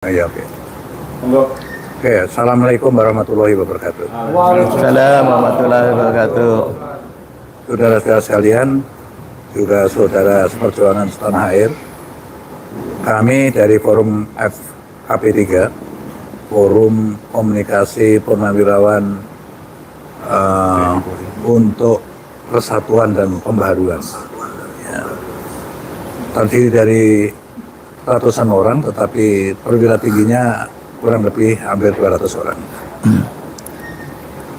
Ya, oke. Oke, assalamualaikum warahmatullahi wabarakatuh. Waalaikumsalam warahmatullahi wabarakatuh. Saudara-saudara sekalian, juga saudara seperjuangan setanah air, kami dari Forum FKP3, Forum Komunikasi Purnawirawan untuk Persatuan dan Pembaharuan. Ya. Terdiri dari ratusan orang, tetapi perwira tingginya kurang lebih hampir 200 orang.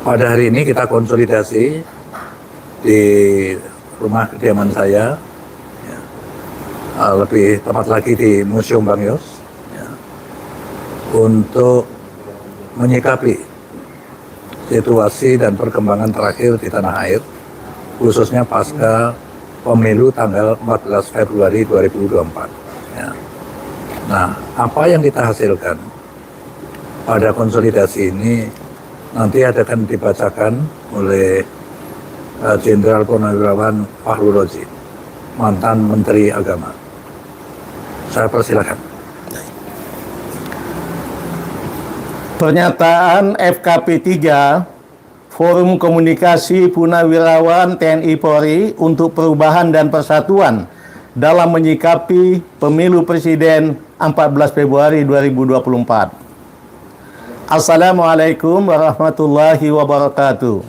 Pada hari ini kita konsolidasi di rumah kediaman saya, ya, lebih tepat lagi di Museum Bang Yos, ya, untuk menyikapi situasi dan perkembangan terakhir di tanah air, khususnya pasca pemilu tanggal 14 Februari 2024. Ya. Nah, apa yang kita hasilkan pada konsolidasi ini nanti akan dibacakan oleh Jenderal Purnawirawan Fahru Rozi, mantan Menteri Agama. Saya persilakan. Pernyataan FKP3 Forum Komunikasi Purnawirawan TNI Polri untuk Perubahan dan Persatuan dalam menyikapi Pemilu Presiden 14 Februari 2024. Assalamualaikum warahmatullahi wabarakatuh.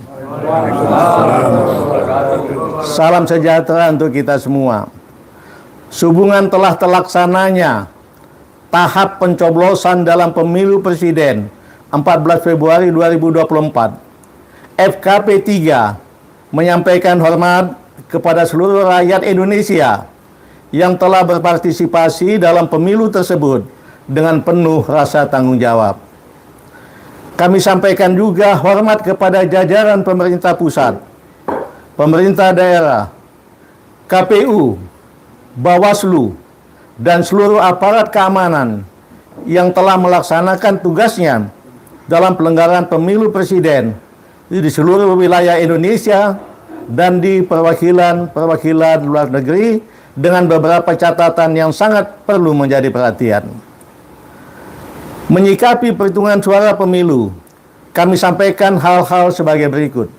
Salam sejahtera untuk kita semua. Sehubungan telah terlaksananya tahap pencoblosan dalam Pemilu Presiden 14 Februari 2024, FKP3 menyampaikan hormat kepada seluruh rakyat Indonesia yang telah berpartisipasi dalam pemilu tersebut dengan penuh rasa tanggung jawab. Kami sampaikan juga hormat kepada jajaran pemerintah pusat, pemerintah daerah, KPU, Bawaslu, dan seluruh aparat keamanan yang telah melaksanakan tugasnya dalam pelanggaran pemilu presiden di seluruh wilayah Indonesia dan di perwakilan luar negeri, dengan beberapa catatan yang sangat perlu menjadi perhatian. Menyikapi perhitungan suara pemilu, kami sampaikan hal-hal sebagai berikut.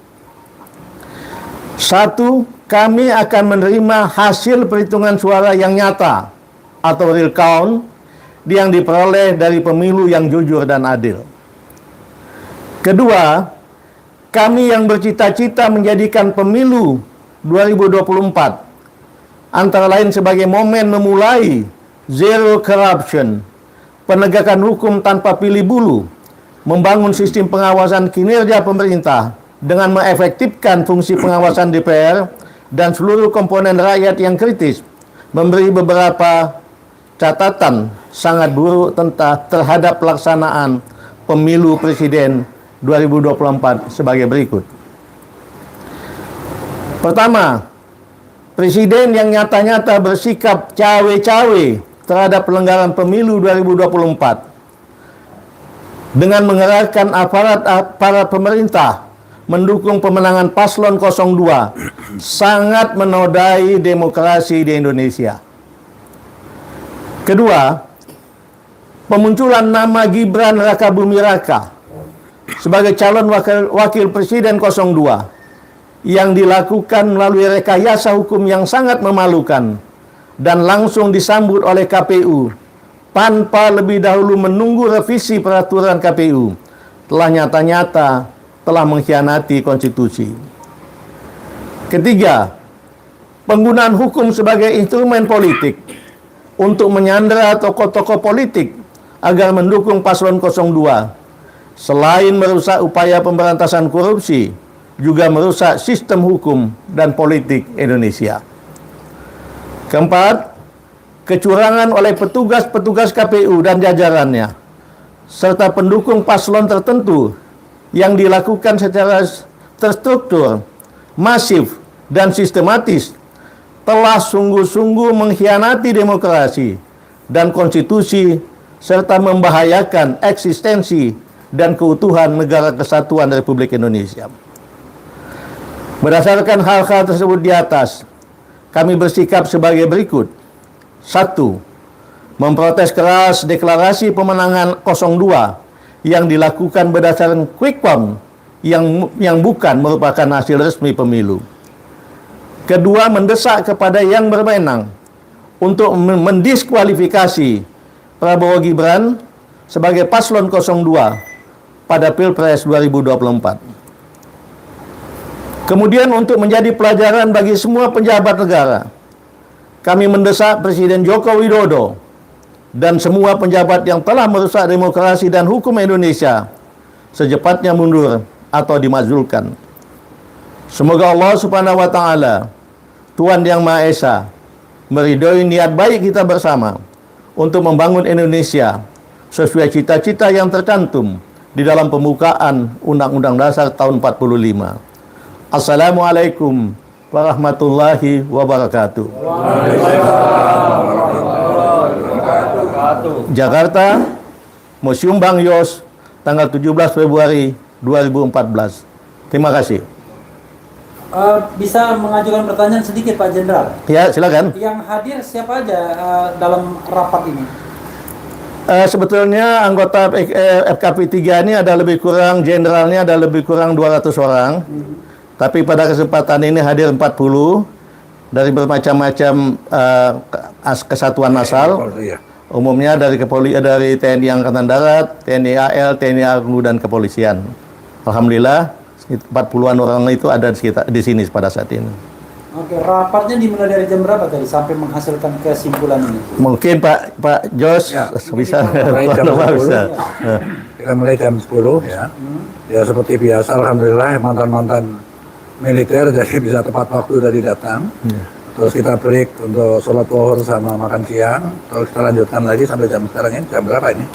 1. Kami akan menerima hasil perhitungan suara yang nyata atau real count yang diperoleh dari pemilu yang jujur dan adil. 2. Kami yang bercita-cita menjadikan pemilu 2024 antara lain sebagai momen memulai zero corruption, penegakan hukum tanpa pilih bulu, membangun sistem pengawasan kinerja pemerintah dengan mengefektifkan fungsi pengawasan DPR dan seluruh komponen rakyat yang kritis, memberi beberapa catatan sangat buruk terhadap pelaksanaan pemilu presiden 2024 sebagai berikut. Pertama, Presiden yang nyata-nyata bersikap cawe-cawe terhadap pelanggaran pemilu 2024 dengan mengerahkan aparat pemerintah mendukung pemenangan paslon 02 sangat menodai demokrasi di Indonesia. Kedua, pemunculan nama Gibran Rakabuming Raka sebagai calon wakil presiden 02 yang dilakukan melalui rekayasa hukum yang sangat memalukan dan langsung disambut oleh KPU tanpa lebih dahulu menunggu revisi peraturan KPU telah nyata-nyata telah mengkhianati konstitusi. Ketiga, penggunaan hukum sebagai instrumen politik untuk menyandera tokoh-tokoh politik agar mendukung paslon 02 selain merusak upaya pemberantasan korupsi, juga merusak sistem hukum dan politik Indonesia. Keempat, kecurangan oleh petugas-petugas KPU dan jajarannya, serta pendukung paslon tertentu yang dilakukan secara terstruktur, masif, dan sistematis, telah sungguh-sungguh mengkhianati demokrasi dan konstitusi, serta membahayakan eksistensi dan keutuhan Negara Kesatuan Republik Indonesia. Berdasarkan hal-hal tersebut di atas, kami bersikap sebagai berikut. 1. memprotes keras deklarasi pemenangan 02 yang dilakukan berdasarkan quick count yang bukan merupakan hasil resmi pemilu. Kedua, mendesak kepada yang berwenang untuk mendiskualifikasi Prabowo Gibran sebagai paslon 02 pada Pilpres 2024. Kemudian untuk menjadi pelajaran bagi semua pejabat negara, kami mendesak Presiden Joko Widodo dan semua penjabat yang telah merusak demokrasi dan hukum Indonesia secepatnya mundur atau dimazulkan. Semoga Allah Subhanahu wa taala, Tuhan yang Maha Esa, meridhoi niat baik kita bersama untuk membangun Indonesia sesuai cita-cita yang tercantum di dalam pembukaan Undang-Undang Dasar tahun 45. Assalamualaikum warahmatullahi wabarakatuh. Jakarta, Museum Bang Yos, tanggal 17 Februari 2014. Terima kasih. Bisa mengajukan pertanyaan sedikit Pak Jenderal? Ya, silakan. Yang hadir siapa aja dalam rapat ini? Sebetulnya anggota FKP 3 ini ada lebih kurang, jenderalnya ada lebih kurang 200 orang. Tapi pada kesempatan ini hadir 40 dari bermacam-macam kesatuan asal. Umumnya dari dari TNI Angkatan Darat, TNI AL, TNI AU dan kepolisian. Alhamdulillah 40-an orang itu ada di sini pada saat ini. Oke, rapatnya dimulai dari jam berapa tadi sampai menghasilkan kesimpulan ini? Mungkin Pak Jos Ya, bisa. mulai jam 10. Kita mulai jam 10 ya. Ya seperti biasa, alhamdulillah mantan-mantan militer jadi bisa tepat waktu dari datang. Terus kita break untuk sholat zuhur sama makan siang. Terus kita lanjutkan lagi sampai jam sekarang ini. Jam berapa ini?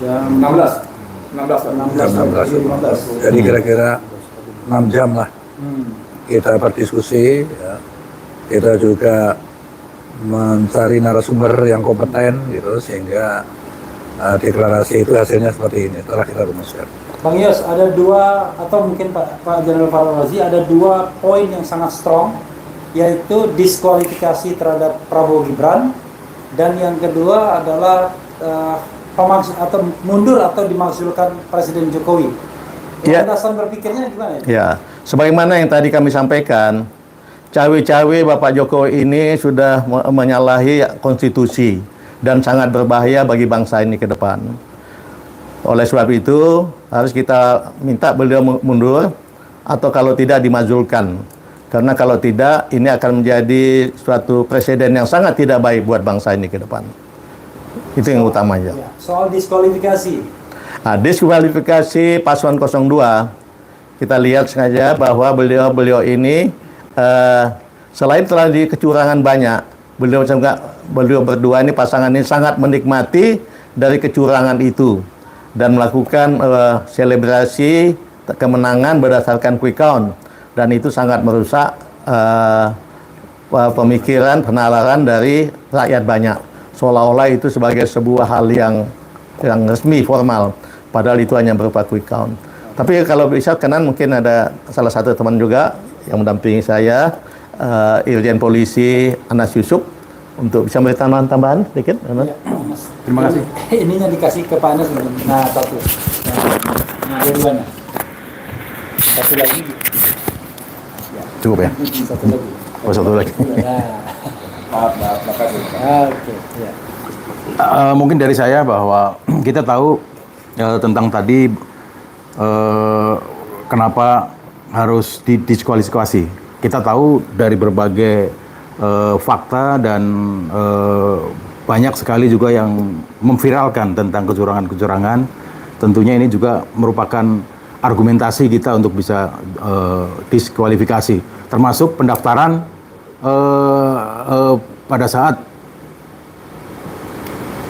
Jam 16. Jadi kira-kira 6 jam lah. Kita berdiskusi, ya. Kita juga mencari narasumber yang kompeten gitu sehingga deklarasi itu hasilnya seperti ini telah kita rumuskan. Bang Yos, ada dua atau mungkin Pak Jenderal Farul Razi ada dua poin yang sangat strong, yaitu diskualifikasi terhadap Prabowo Gibran, dan yang kedua adalah atau mundur atau dimaksudkan Presiden Jokowi. Ya. Landasan berpikirnya gimana ya? Ya, sebagaimana yang tadi kami sampaikan, cawe-cawe Bapak Jokowi ini sudah menyalahi konstitusi dan sangat berbahaya bagi bangsa ini ke depan. Oleh sebab itu, harus kita minta beliau mundur atau kalau tidak dimazulkan. Karena kalau tidak, ini akan menjadi suatu presiden yang sangat tidak baik buat bangsa ini ke depan. Itu yang utamanya. Ya, soal diskualifikasi. Nah, diskualifikasi paslon 02, kita lihat sengaja bahwa beliau ini selain telah di kecurangan banyak, beliau berdua ini pasangan ini sangat menikmati dari kecurangan itu dan melakukan selebrasi kemenangan berdasarkan quick count, dan itu sangat merusak pemikiran penalaran dari rakyat banyak, seolah-olah itu sebagai sebuah hal yang resmi formal, padahal itu hanya berupa quick count. Tapi kalau bisa kenan mungkin ada salah satu teman juga yang mendampingi saya, Irjen Polisi Anas Yusuf, untuk bisa memberi tambahan sedikit. Ya, Terima kasih. Ininya dikasih ke Pak Anas. Nah, satu. Nah, dua-duanya. Satu lagi. Ya. Cukup ya? Satu lagi. Oh, satu lagi. Nah. Maaf, makasih. Oke, ya. Mungkin dari saya bahwa kita tahu tentang tadi kenapa harus didiskualifikasi. Kita tahu dari berbagai fakta dan banyak sekali juga yang memviralkan tentang kecurangan-kecurangan. Tentunya ini juga merupakan argumentasi kita untuk bisa diskualifikasi. Termasuk pendaftaran pada saat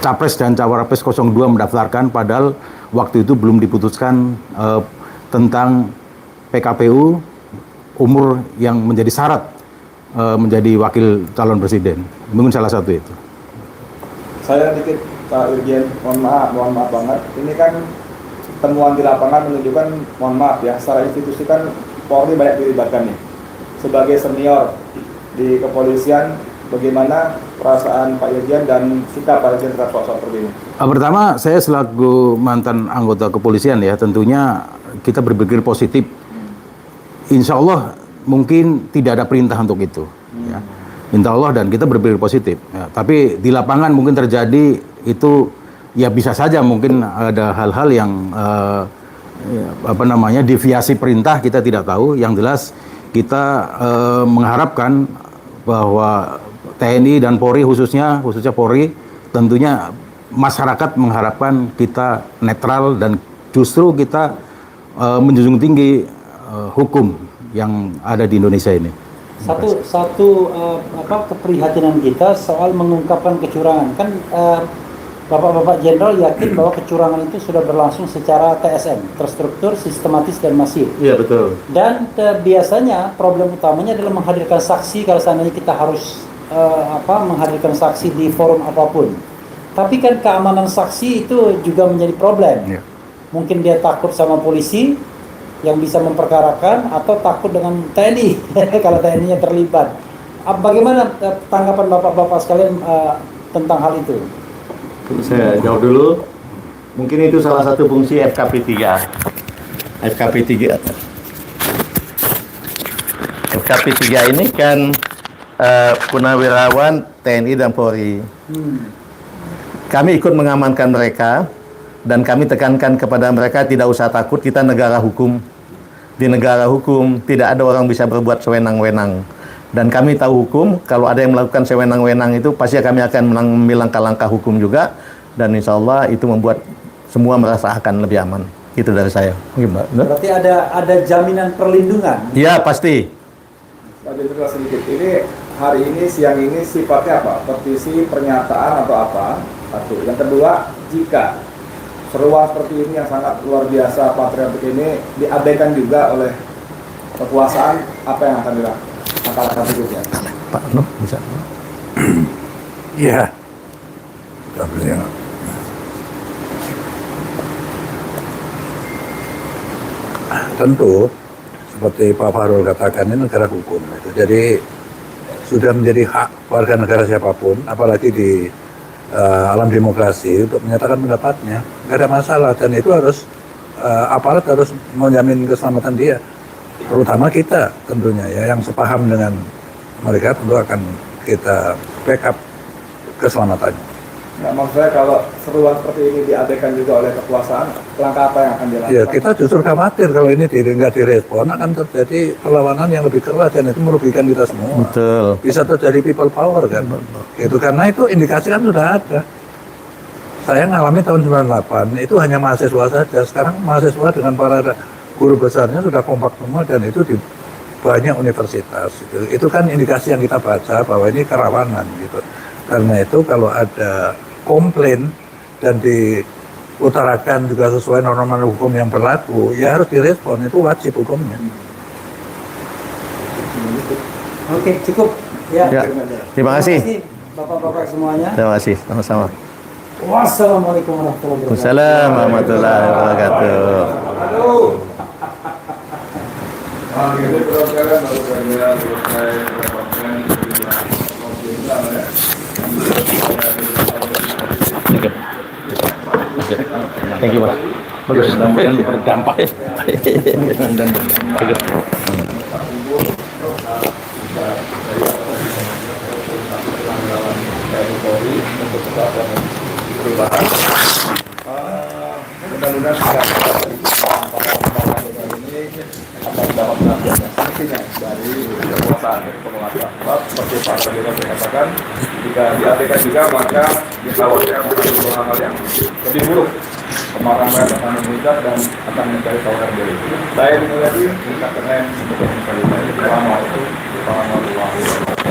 Capres dan Cawapres 02 mendaftarkan, padahal waktu itu belum diputuskan tentang PKPU umur yang menjadi syarat menjadi wakil calon presiden. Mungkin salah satu itu. Saya dikit Pak Irjen, mohon maaf banget. Ini kan temuan di lapangan menunjukkan, mohon maaf ya, secara institusi kan Polri banyak dilibatkan nih. Sebagai senior di kepolisian, bagaimana perasaan Pak Irjen dan sikap Pak Irjen terhadap soal seperti ini? Pertama, saya selaku mantan anggota kepolisian ya, tentunya kita berpikir positif. Insya Allah mungkin tidak ada perintah untuk itu. Ya. Insya Allah, dan kita berpikir positif. Ya. Tapi di lapangan mungkin terjadi itu, ya bisa saja mungkin ada hal-hal yang deviasi perintah, kita tidak tahu. Yang jelas kita mengharapkan bahwa TNI dan Polri khususnya Polri, tentunya masyarakat mengharapkan kita netral dan justru kita menjunjung tinggi hukum yang ada di Indonesia ini. Satu keprihatinan kita soal mengungkapkan kecurangan. Kan Bapak-Bapak Jenderal yakin bahwa kecurangan itu sudah berlangsung secara TSM, terstruktur, sistematis, dan masif. Iya, betul. Dan biasanya problem utamanya adalah menghadirkan saksi kalau seandainya kita harus menghadirkan saksi di forum apapun. Tapi kan keamanan saksi itu juga menjadi problem. Ya. Mungkin dia takut sama polisi yang bisa memperkarakan, atau takut dengan TNI kalau TNI-nya terlibat. Bagaimana tanggapan Bapak-Bapak sekalian tentang hal itu? Saya jawab dulu. Mungkin itu salah satu fungsi FKP 3. FKP 3 ini kan purnawirawan TNI dan Polri. Kami ikut mengamankan mereka, dan kami tekankan kepada mereka tidak usah takut, kita negara hukum. Di negara hukum tidak ada orang bisa berbuat sewenang-wenang. Dan kami tahu hukum, kalau ada yang melakukan sewenang-wenang itu pasti kami akan mengambil langkah-langkah hukum juga, dan insya Allah itu membuat semua merasa akan lebih aman. Itu dari saya. Gimana? Berarti ada jaminan perlindungan. Ya, pasti. Pak Jenderal, sedikit, ini hari ini, siang ini sifatnya apa? Petisi, pernyataan, atau apa? Satu. Yang kedua, jika seruan seperti ini yang sangat luar biasa, patriotik ini diabaikan juga oleh kekuasaan, apa yang akan dilakukan? Langkah-langkah berikutnya. Pak Nuh, bisa. Iya. Ya. Tentu seperti Pak Fahrul katakan, ini negara hukum. Jadi sudah menjadi hak warga negara siapapun, apalagi di alam demokrasi, untuk menyatakan pendapatnya. Nggak ada masalah, dan itu harus aparat harus menjamin keselamatan dia. Terutama kita tentunya ya, yang sepaham dengan mereka, tentu akan kita backup keselamatannya. Nah, maksud saya kalau seruan seperti ini diabaikan juga oleh kekuasaan, langkah apa yang akan dilakukan? Ya, kita justru khawatir kalau ini nggak direspon, akan terjadi perlawanan yang lebih keras, dan itu merugikan kita semua. Betul. Bisa terjadi people power kan. Itu karena itu indikasi kan sudah ada. Saya ngalami tahun 98, itu hanya mahasiswa saja. Sekarang mahasiswa dengan para guru besarnya sudah kompak semua, dan itu di banyak universitas. Itu kan indikasi yang kita baca bahwa ini kerawanan gitu. Karena itu kalau ada komplain dan diutarakan juga sesuai norma hukum yang berlaku, ya harus direspon, itu wajib hukumnya. Oke, cukup. Ya. Terima kasih. Bapak-bapak semuanya. Terima kasih. Sama-sama. Wassalamualaikum warahmatullahi wabarakatuh. Waalaikumsalam warahmatullahi wabarakatuh. Thank you, Mas. Bagus. Dan berdampak. Dan perubahan. Mudah-mudahan ini akan dapat sanksinya dari kekuasaan penguasa. Seperti Pak Jenderal katakan, jika diabaikan juga maka dikhawatirkan beberapa hal yang lebih buruk. Kemarahan akan meningkat dan akan mencari tawaran dari itu. Saya Mulyadi minta keren untuk mencari tahu.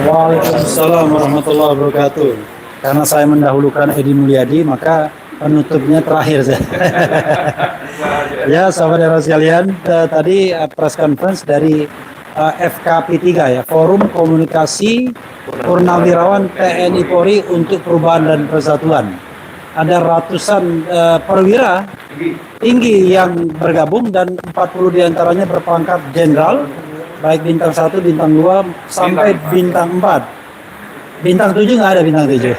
Waalaikumsalam warahmatullahi wabarakatuh. Karena saya mendahulukan Edi Mulyadi, maka penutupnya terakhir saya. Ya, saudara sekalian, tadi press conference dari FKP 3 ya, Forum Komunikasi Purnawirawan TNI Polri untuk Perubahan dan Persatuan. Ada ratusan perwira tinggi yang bergabung, dan 40 diantaranya berpangkat jenderal, baik bintang 1, bintang 2, sampai bintang 4. Bintang 7 nggak ada bintang 7.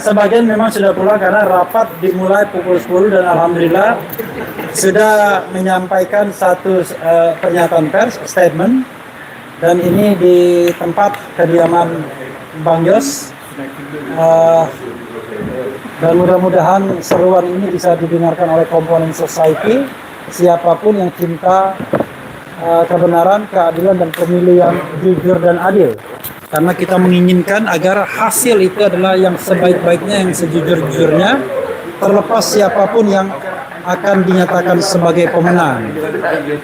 Sebagian memang sudah pulang karena rapat dimulai pukul 10 dan alhamdulillah sudah menyampaikan satu pernyataan pers, statement, dan ini di tempat kediaman Bang Yos. Dan mudah-mudahan seruan ini bisa didengarkan oleh komponen society, siapapun yang cinta kebenaran, keadilan, dan pemilu yang jujur dan adil. Karena kita menginginkan agar hasil itu adalah yang sebaik-baiknya, yang sejujur-jujurnya, terlepas siapapun yang akan dinyatakan sebagai pemenang.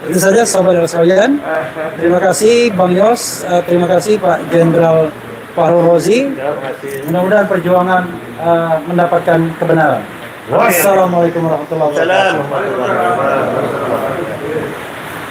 Itu saja saudara sekalian. Terima kasih Bang Yos, terima kasih Pak Jenderal Fahrul Razi. Mudah-mudahan perjuangan mendapatkan kebenaran. Wassalamualaikum warahmatullahi wabarakatuh.